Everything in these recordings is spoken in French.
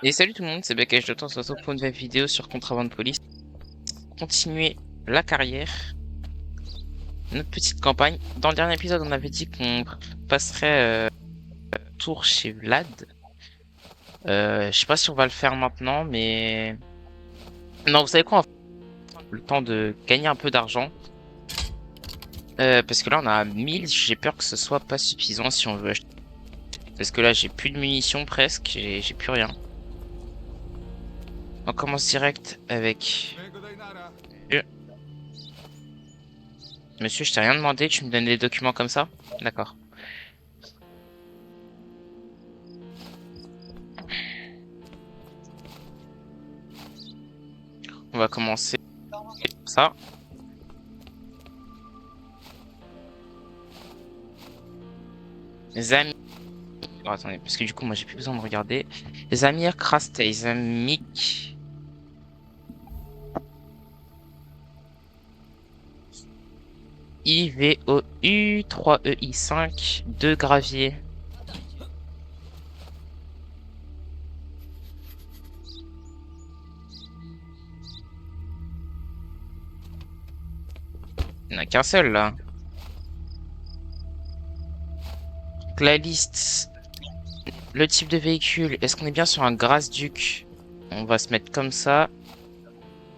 Et salut tout le monde, c'est Bakage de temps, on se retrouve pour une nouvelle vidéo sur Contrabande Police. Continuer la carrière, notre petite campagne. Dans le dernier épisode, on avait dit qu'on passerait tour chez Vlad. Je sais pas si on va le faire maintenant, mais... Non, vous savez quoi, on va prendre le temps de gagner un peu d'argent. Parce que là, on a 1000, j'ai peur que ce soit pas suffisant si on veut acheter. Parce que là, j'ai plus de munitions presque, j'ai plus rien. On commence direct avec... Monsieur, je t'ai rien demandé, tu me donnes des documents comme ça? D'accord. On va commencer par ça. Zami... Oh, attendez, parce que du coup, moi, j'ai plus besoin de regarder. Zamir Krastei, Zamik... IVOU 3EI5 2 gravier. Il n'y en a qu'un seul là. Donc, la liste, le type de véhicule, est-ce qu'on est bien sur un Grasduc? On va se mettre comme ça.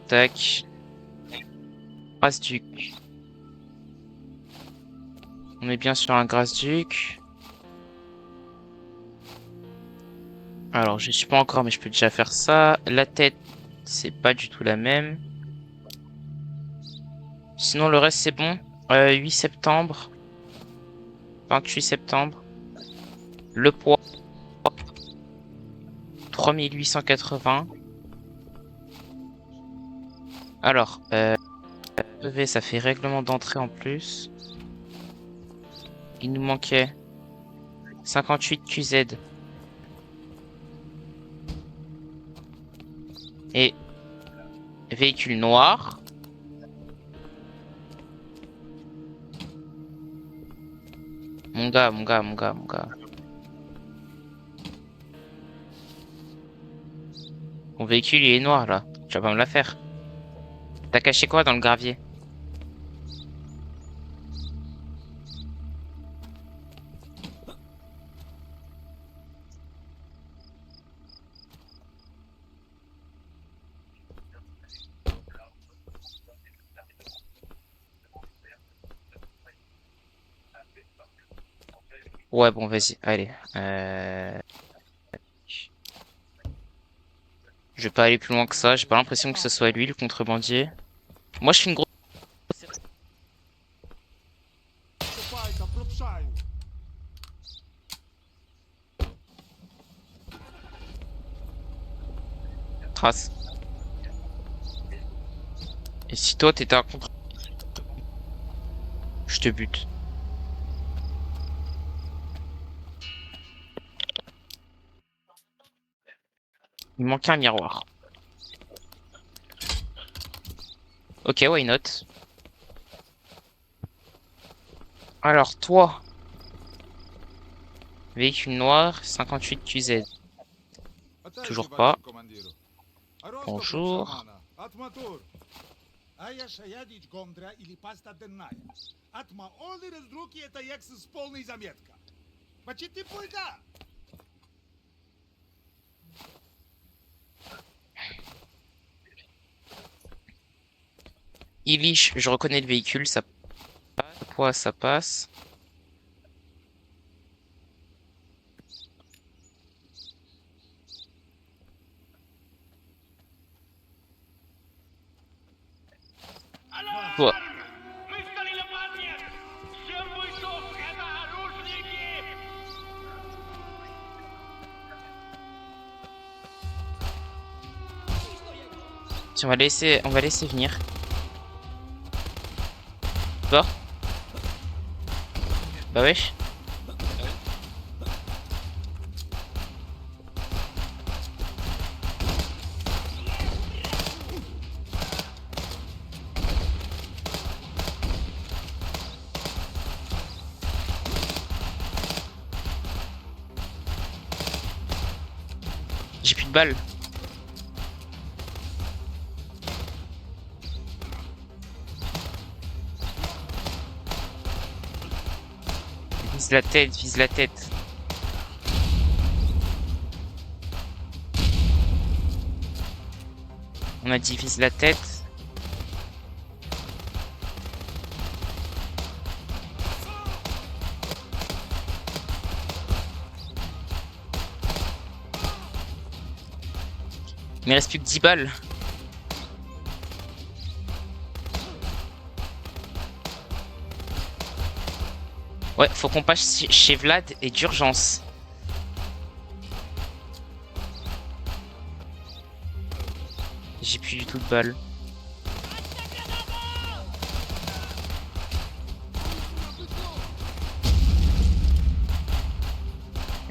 Tac. Grasduc. On est bien sur un Grasduc. Alors, je suis pas encore, mais je peux déjà faire ça. La tête, c'est pas du tout la même. Sinon, le reste, c'est bon. 8 septembre. 28 septembre. Le poids, 3880. Alors, EV, ça fait règlement d'entrée en plus. Il nous manquait 58 QZ. Et véhicule noir. Mon gars, mon gars, mon gars, mon gars. Mon véhicule, il est noir, là. Tu vas pas me la faire. T'as caché quoi dans le gravier? Ouais, bon, vas-y, allez. Je vais pas aller plus loin que ça. J'ai pas l'impression que ce soit lui, le contrebandier. Moi, je suis une grosse trace. Et si toi, t'étais un contre... Je te bute. Il me manquait un miroir. Ok, why not? Alors, toi, véhicule noir, 58 QZ. Toujours pas. Bonjour. А я шаядич гомдра или паста денная. Атма олы раздруки это екс с полной заметка. Бачи ты пойга. Illich, je reconnais le véhicule, ça passe. Poids, ça passe. Toi. Tiens, on va laisser venir. Toi? Bah wesh. J'ai plus de balles. Vise la tête, vise la tête. On a dit vise la tête. Il me reste plus que 10 balles. Ouais, faut qu'on passe chez Vlad et d'urgence. J'ai plus du tout de balles.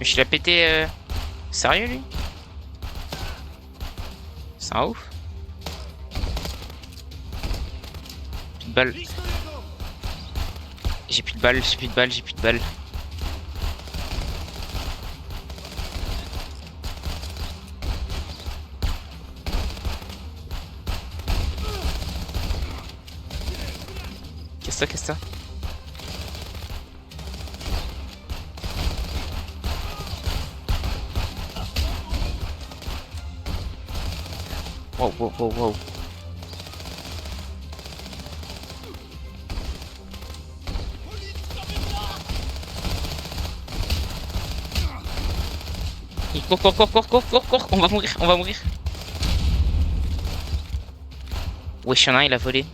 Je l'ai pété. Sérieux lui? C'est un ouf. Plus de balles. J'ai plus de balles, j'ai plus de balles, j'ai plus de balles. Qu'est-ce que ça? Wow, wow, wow, wow. Cours, cours, cours, cours, cours, cours, cours. On va mourir, on va mourir. Wesh, y'en a un, il a volé.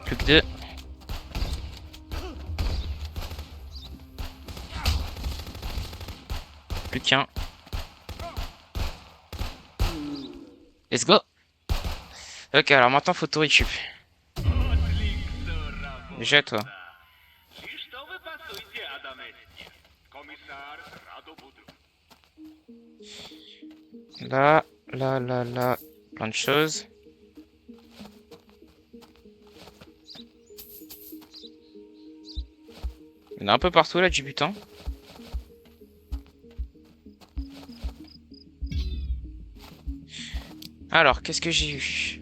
Plus que 2. Plus qu'un. Let's go. Ok, alors maintenant faut tout récup. Déjà toi. Là, là, là, là. Plein de choses. Il y en a un peu partout là du butin. Alors, qu'est-ce que j'ai eu?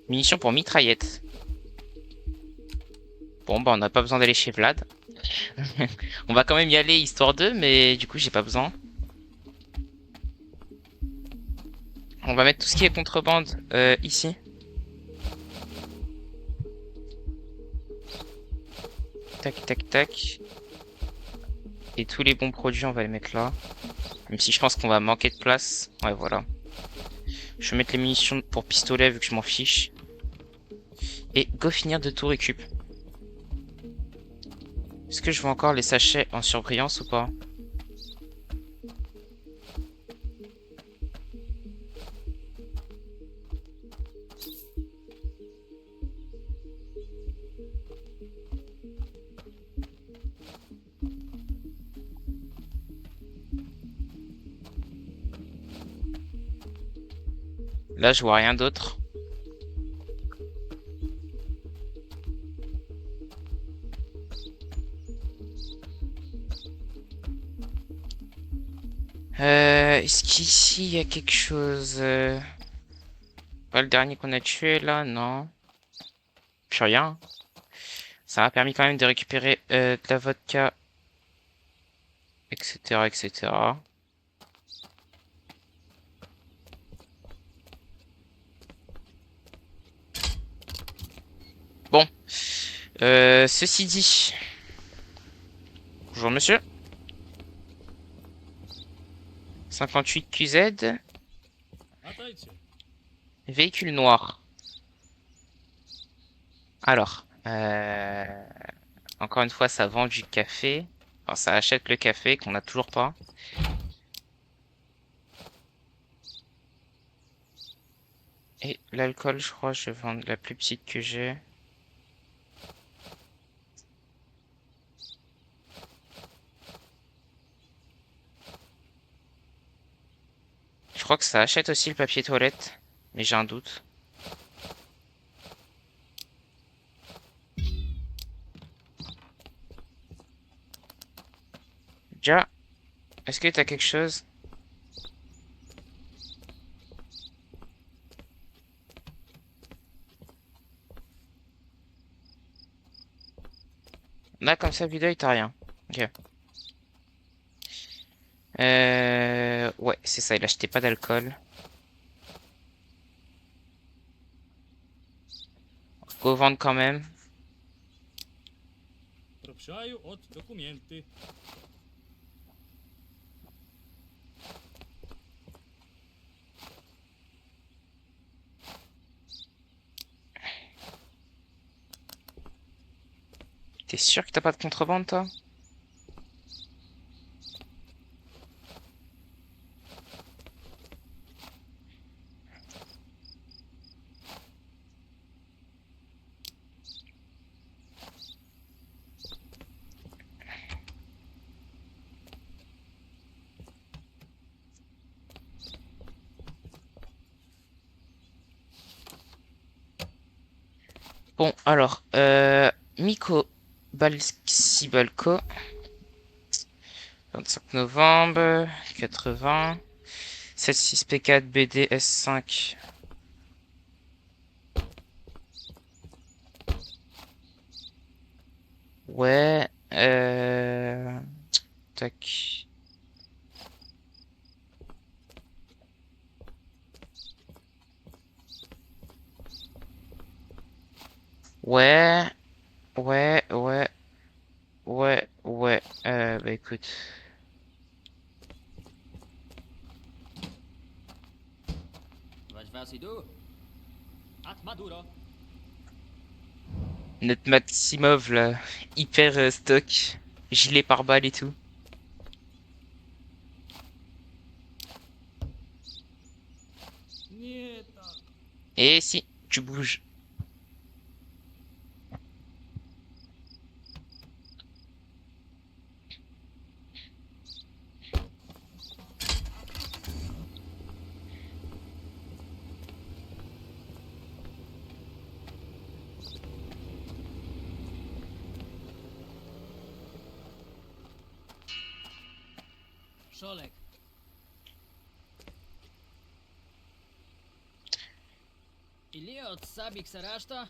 Munitions pour mitraillette. Bon, bah on n'a pas besoin d'aller chez Vlad. On va quand même y aller histoire d'eux, mais du coup j'ai pas besoin. On va mettre tout ce qui est contrebande ici. Tac, tac, tac. Et tous les bons produits, on va les mettre là. Même si je pense qu'on va manquer de place. Ouais, voilà. Je vais mettre les munitions pour pistolet vu que je m'en fiche. Et go finir de tout récup. Est-ce que je vois encore les sachets en surbrillance ou pas? Là, je vois rien d'autre. Est-ce qu'ici, il y a quelque chose pas le dernier qu'on a tué, là? Non. Plus rien. Ça m'a permis quand même de récupérer de la vodka, etc., etc. Bon. Ceci dit... Bonjour, monsieur. 58 QZ. Véhicule noir. Alors, encore une fois, ça vend du café. Enfin, ça achète le café qu'on n'a toujours pas. Et l'alcool, je crois, je vais vendre la plus petite que j'ai. Je crois que ça achète aussi le papier toilette, mais j'ai un doute. Déjà, est-ce que t'as quelque chose? Là, comme ça, vue d'œil, t'as rien. Ok. Ouais, c'est ça, il achetait pas d'alcool. Go vendre quand même. Пропшаю от документы. T'es sûr que t'as pas de contrebande, toi? Bon, alors, Miko Balsibalko, 25 novembre, 80, 76P4 BD S5. Ouais, tac. Ouais, ouais. Bah écoute. Vagy Vasidou? At Maduro. Notre Maximov, là, hyper stock. Gilet pare-balles et tout. Nie tak. Et si, tu bouges. Szolek. Ili od Sabik Saraszta?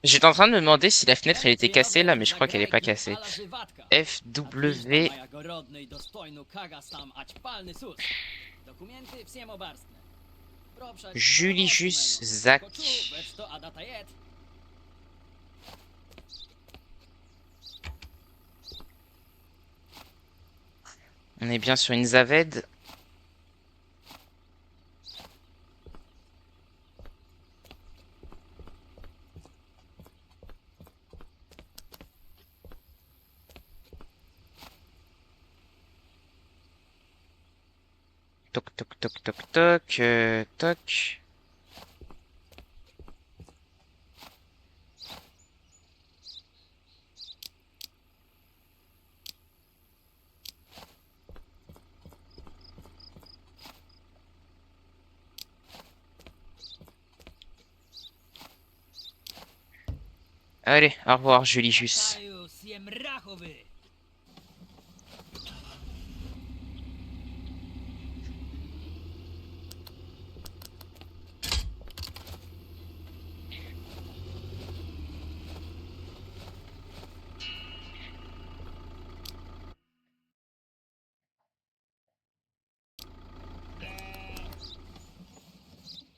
J'étais en train de me demander si la fenêtre elle était cassée là, mais je crois qu'elle est pas cassée. FW. Maja gorodny i dostojny Kagastam, ać palny sus. Dokumenty всем обарstne. Proprzać Julijus Koczu, Zak. becz to Adata jed. On est bien sur une Zaved. Toc toc toc toc toc. Toc. Allez, au revoir Julijus. Taju siem rachowy.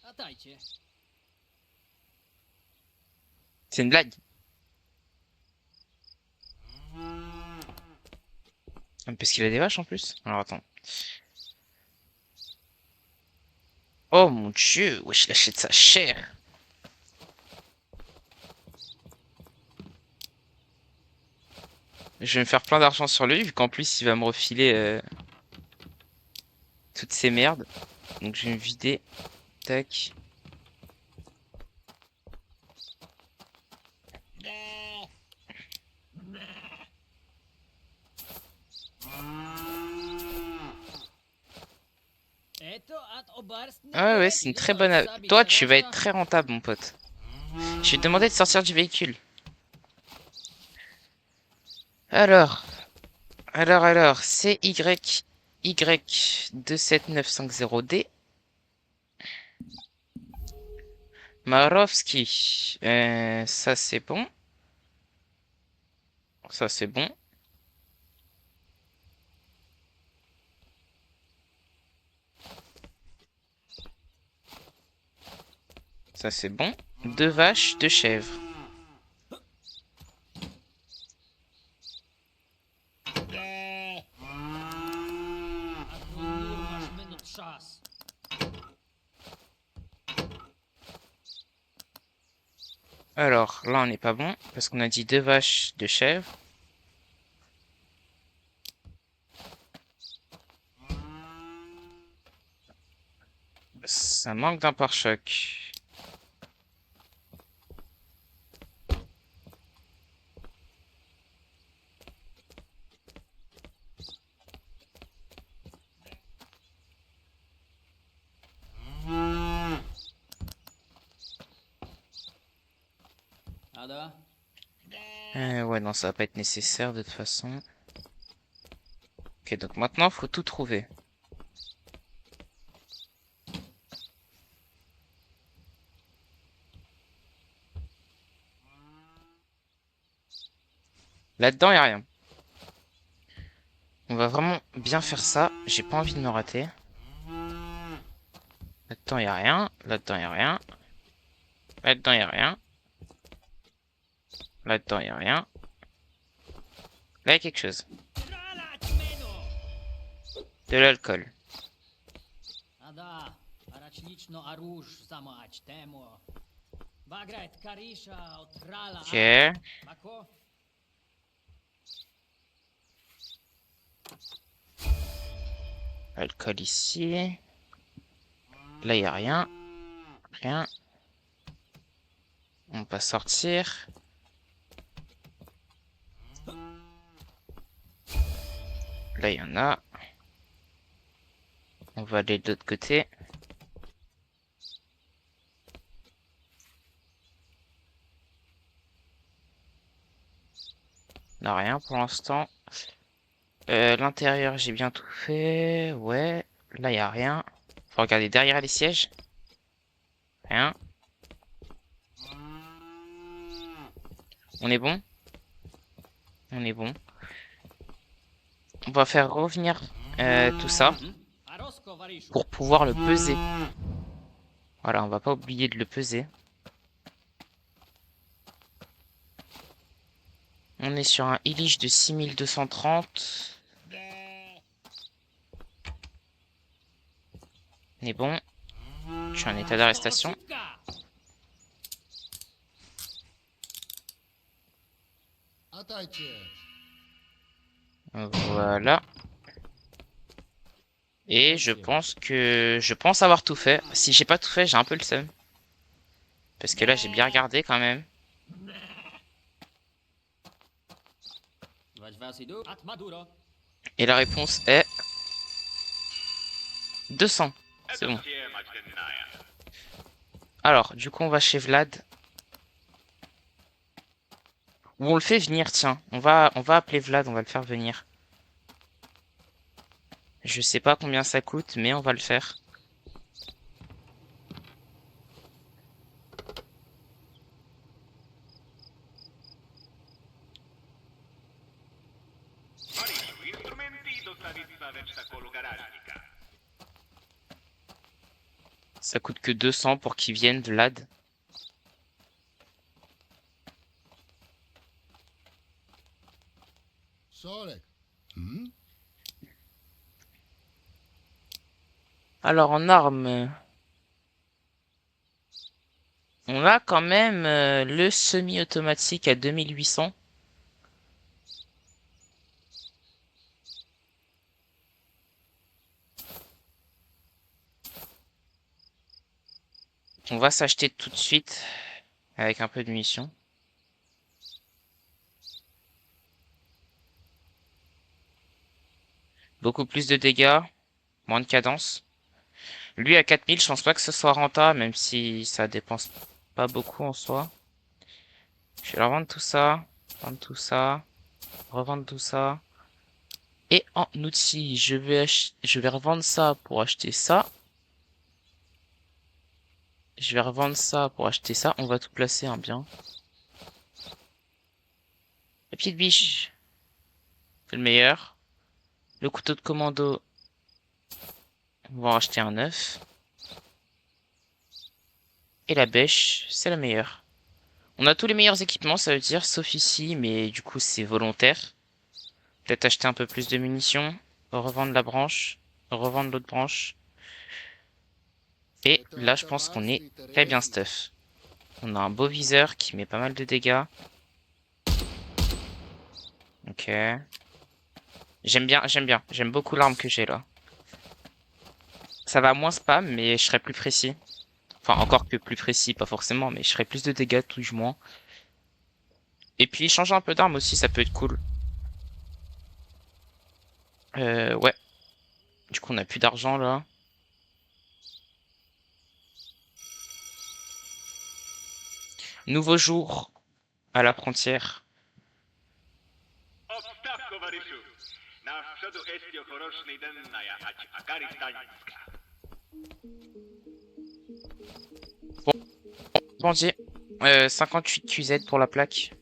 Atajcie. C'est une blague. Ah, parce qu'il a des vaches en plus. Alors attends. Oh mon dieu, wesh, il achète ça cher. Je vais me faire plein d'argent sur lui, vu qu'en plus il va me refiler toutes ces merdes. Donc je vais me vider. Tac. Eto at Ouais, c'est une très bonne... Toi, tu vas être très rentable, mon pote. Je vais te demander de sortir du véhicule. Alors, c'est Y27950D. Marovski. Ça, c'est bon. Ça, c'est bon. Ça, c'est bon. 2 vaches, 2 chèvres. Alors, là, on n'est pas bon. Parce qu'on a dit 2 vaches, 2 chèvres. Ça manque d'un pare-choc. Ada? Ouais, non, ça va pas être nécessaire de toute façon. Ok, donc maintenant, faut tout trouver. Là-dedans, y a rien. On va vraiment bien faire ça. J'ai pas envie de me rater. Là-dedans, y a rien. Là-dedans, y a rien. Là-dedans, y a rien. Là-dedans, y a rien. Là, y a quelque chose. De l'alcool. Ada, aračnično aruž zamać temo. Bagrajt karisha od krala. Ok. Bako? Alcool ici. Là, y a rien. Rien. On va sortir. Là, il y en a. On va aller de l'autre côté. On n'a rien pour l'instant. L'intérieur, j'ai bien tout fait. Ouais. Là, il n'y a rien. Faut regarder derrière les sièges. Rien. On est bon? On est bon. On va faire revenir tout ça Arosko varishu. pour pouvoir le peser. Voilà, on va pas oublier de le peser. On est sur un Illich de 6230. On est bon. Je suis en état d'arrestation. Voilà. Et je pense avoir tout fait. Si j'ai pas tout fait, j'ai un peu le seum. Parce que là, j'ai bien regardé quand même. Wać vasidu at maduro. Et la réponse est 200. C'est bon. Alors, du coup, on va chez Vlad. Ou on le fait venir, tiens. On va appeler Vlad, on va le faire venir. Je sais pas combien ça coûte, mais on va le faire. Ça coûte que 200 pour qu'il vienne, Vlad. Solek. Alors, en armes, on a quand même le semi-automatique à 2800. On va s'acheter tout de suite avec un peu de munitions. Beaucoup plus de dégâts, moins de cadence. Lui à 4000, je pense pas que ce soit rentable, même si ça dépense pas beaucoup en soi. Je vais leur vendre tout ça, vendre tout ça, revendre tout ça. Et en outils, je vais revendre ça pour acheter ça. Je vais revendre ça pour acheter ça. On va tout placer, hein, bien. La petite biche, c'est le meilleur. Le couteau de commando, on va en acheter un neuf. Et la bêche, c'est la meilleure. On a tous les meilleurs équipements, ça veut dire, sauf ici, mais du coup c'est volontaire. Peut-être acheter un peu plus de munitions, revendre la branche, revendre l'autre branche. Et là, je pense qu'on est très bien stuff. On a un beau viseur qui met pas mal de dégâts. Ok. J'aime bien, j'aime bien. J'aime beaucoup l'arme que j'ai là. Ça va moins spam, mais je serai plus précis. Enfin, encore que plus précis, pas forcément, mais je serai plus de dégâts, touche moins. Et puis, changer un peu d'arme aussi, ça peut être cool. Ouais. Du coup, on a plus d'argent là. Nouveau jour à la frontière. Bon, bandit. 58 QZ pour la plaque.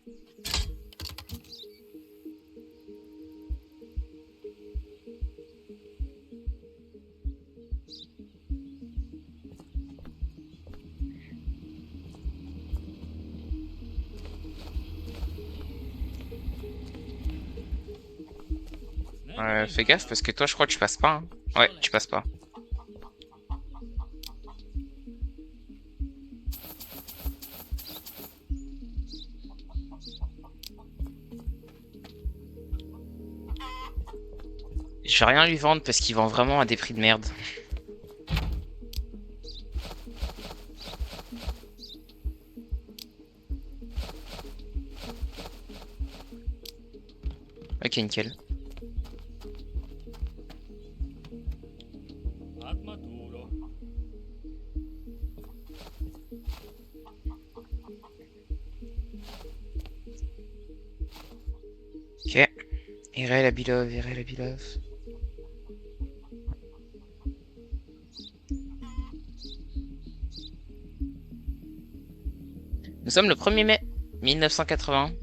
Fais gaffe parce que toi je crois que tu passes pas, hein. Ouais, tu passes pas. Je vais rien lui vendre parce qu'il vend vraiment à des prix de merde. Ok, nickel. Ok. Irel la Bilov, Irel la Bilov. Nous sommes le 1er mai 1980.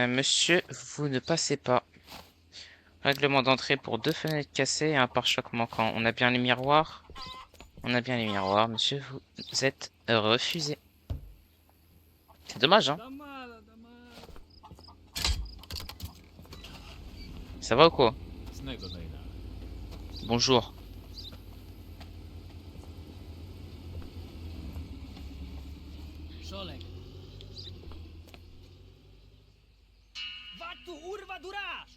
Monsieur, vous ne passez pas. Règlement d'entrée pour 2 fenêtres cassées et un pare-choc manquant. On a bien les miroirs. On a bien les miroirs, monsieur. Vous êtes refusé. C'est dommage, hein. Ça va ou quoi? Bonjour. Szolek. Va tu urwa duraż!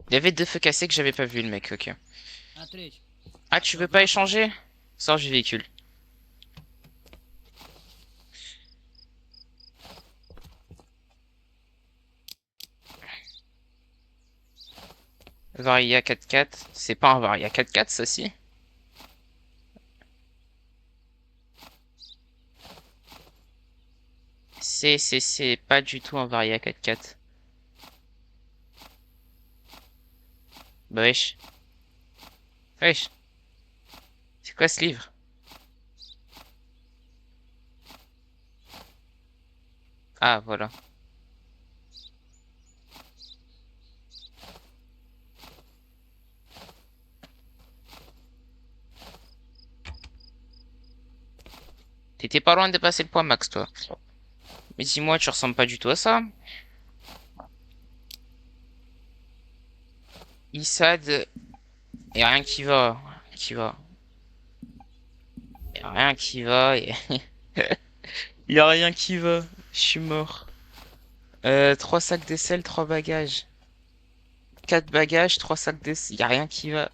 Il y avait 2 feux cassés que j'avais pas vu, le mec, ok. Atryć. Ah, tu veux pas échanger? Sors du véhicule. Varia 4x4. C'est pas un Varia 4x4, ça si? C'est pas du tout un Varia 4x4. Bah wesh. Wesh. C'est quoi ce livre? Ah, voilà. T'étais pas loin de dépasser le point max, toi. Mais dis-moi, tu ressembles pas du tout à ça. Issad, y a rien qui va. Qui va. Y a rien qui va. Y a rien qui va. Je suis mort. 3 sacs d'aisselle, 3 bagages. 4 bagages, 3 sacs d'aisselle. Y a rien qui va.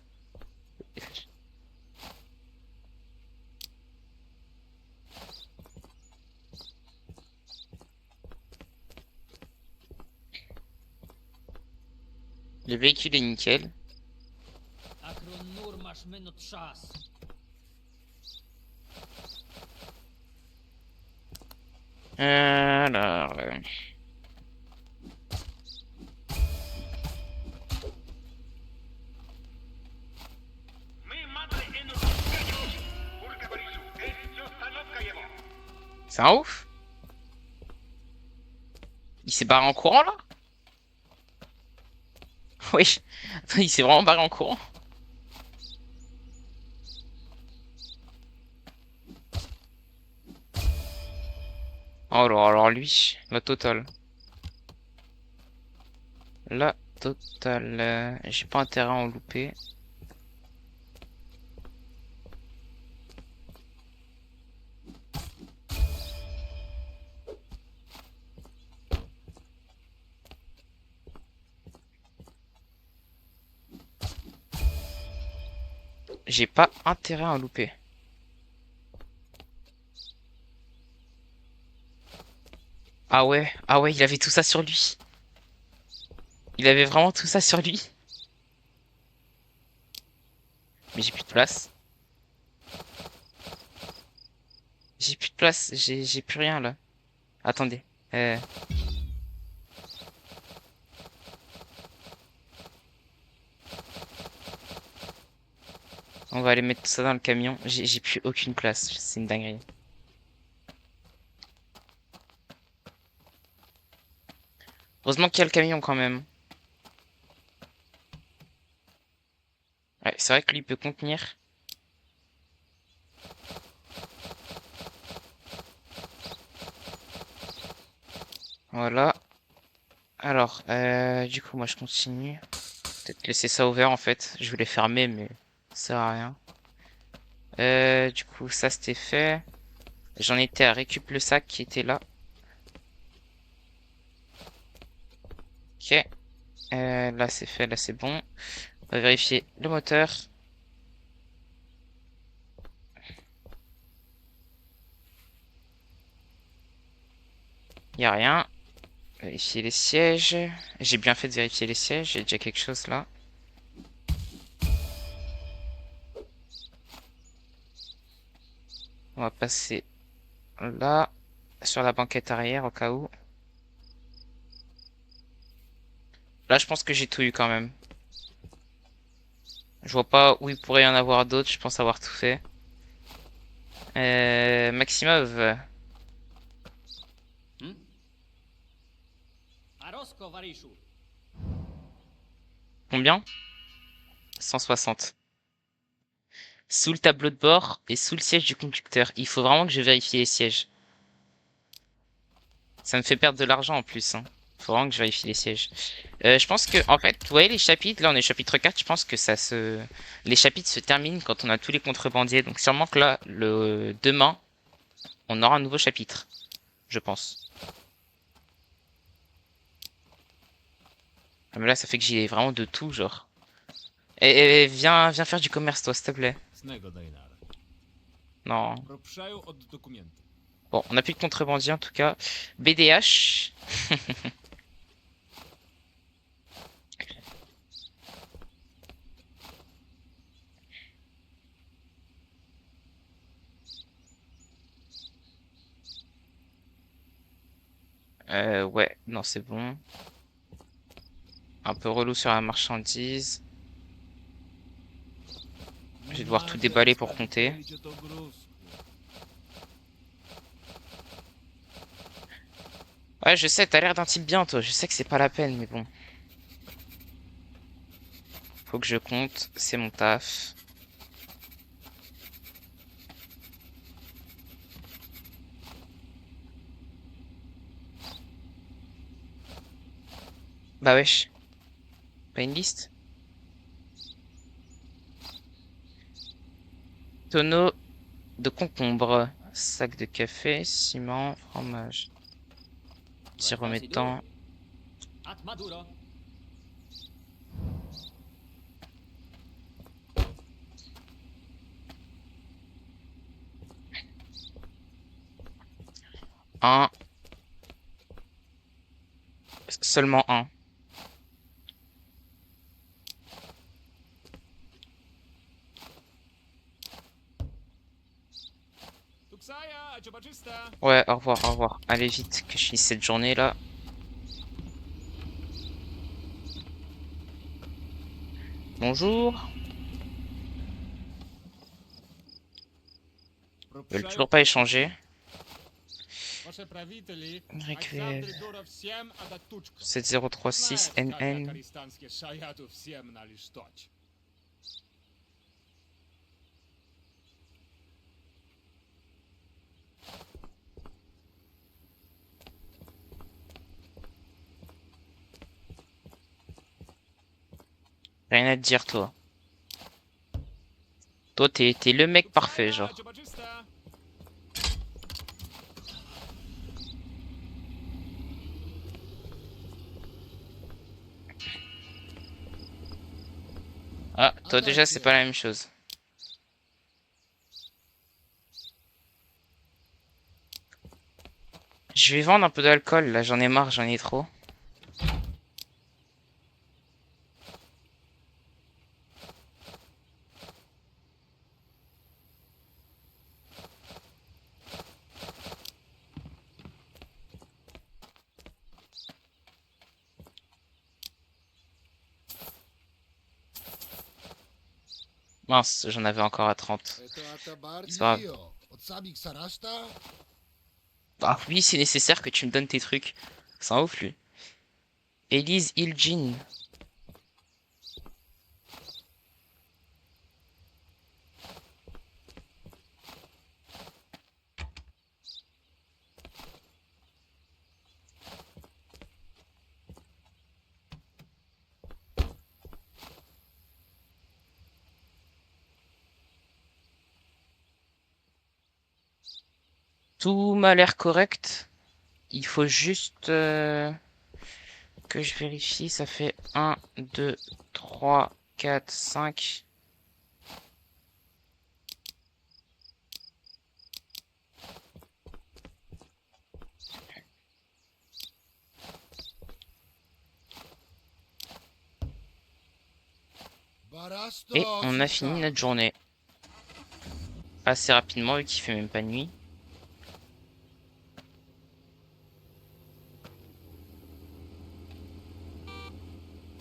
Le véhicule est nickel. Akron masz minut czas. Alors. C'est un ouf. Il s'est barré en courant là? Oui. Attends, il s'est vraiment barré en courant. Oh alors lui, la totale. La totale. J'ai pas intérêt à en louper. J'ai pas intérêt à en louper. Ah ouais, il avait tout ça sur lui. Il avait vraiment tout ça sur lui. Mais j'ai plus de place. J'ai plus de place, j'ai plus rien là. Attendez. On va aller mettre tout ça dans le camion. J'ai plus aucune place, c'est une dinguerie. Heureusement qu'il y a le camion quand même. Ouais, c'est vrai que lui peut contenir. Voilà. Alors, du coup, moi je continue. Peut-être laisser ça ouvert en fait. Je voulais fermer, mais ça sert à rien. Du coup, ça c'était fait. J'en étais à récup le sac qui était là. Ok. Là c'est fait, là c'est bon. On va vérifier le moteur. Y a rien. Vérifier les sièges. J'ai bien fait de vérifier les sièges. J'ai déjà quelque chose là. On va passer là. Sur la banquette arrière au cas où. Là je pense que j'ai tout eu quand même. Je vois pas où il pourrait y en avoir d'autres. Je pense avoir tout fait. Maximov. Arosko, Variszu. Combien? 160. Sous le tableau de bord et sous le siège du conducteur. Il faut vraiment que je vérifie les sièges. Ça me fait perdre de l'argent en plus. Hein. Faut vraiment que je vérifie les sièges. Je pense que, en fait, vous voyez les chapitres, là on est chapitre 4, je pense que les chapitres se terminent quand on a tous les contrebandiers. Donc sûrement que là, demain, on aura un nouveau chapitre. Je pense. Ah, mais là, ça fait que j'y ai vraiment de tout, genre. Viens faire du commerce, toi, s'il te plaît. Snego Dejnar. Non. Propszają od dokumenty. Bon, on n'a plus de contrebandier en tout cas. BDH. Ouais, non, c'est bon. Un peu relou sur la marchandise. Je vais devoir tout déballer pour compter. Ouais, je sais, t'as l'air d'un type bien, toi. Je sais que c'est pas la peine, mais bon. Faut que je compte, c'est mon taf. Bah wesh. Pas une liste? Tonneau de concombre, sac de café, ciment, fromage. Petit remettant. At Maduro. Un. Seulement un. Tuksaja, cioba czysta. Ouais, au revoir, au revoir. Allez vite, que je finisse cette journée là. Bonjour. Ils veulent toujours pas échanger. Wasze prawiteli, Récupérer. Aleksandr Durov всем a da tuczko. 7036 NN. Karistanskie szajatów всем nalisztoć. Rien à te dire, toi. Toi, t'es le mec parfait, genre. Cioba czysta. Ah, toi déjà, c'est pas la même chose. Je vais vendre un peu d'alcool, là, j'en ai marre, j'en ai trop. Mince, j'en avais encore à 30. C'est pas grave. Ah oui, c'est nécessaire que tu me donnes tes trucs. C'est un ouf, lui. Elise Ilgin. Tout m'a l'air correct. Il faut juste que je vérifie. Ça fait 1, 2, 3, 4, 5. Et on a fini notre journée. Assez rapidement, vu qu'il fait même pas nuit.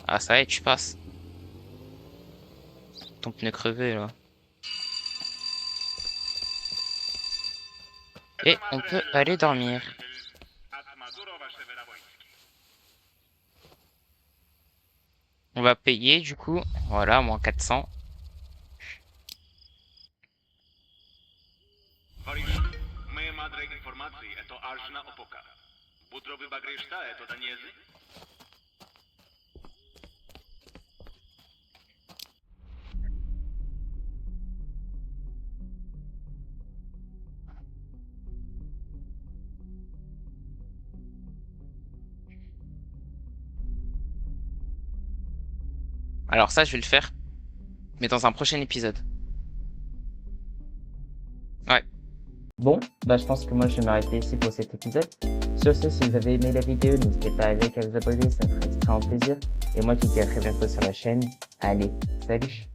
Ah, ça y est, tu passes. Ton pneu crevé, là. Et on peut aller dormir. On va payer, du coup. Voilà, moins 400. Моя мадра информации это ажна опока. Будрови багришта это даньезы. Alors ça, je vais le faire. Mais dans un prochain épisode. Ouais. Bon, bah je pense que moi je vais m'arrêter ici pour cet épisode. Sur ce, si vous avez aimé la vidéo, n'hésitez pas à liker, à vous abonner, ça me ferait extrêmement plaisir. Et moi je vous dis à très bientôt sur la chaîne. Allez, salut!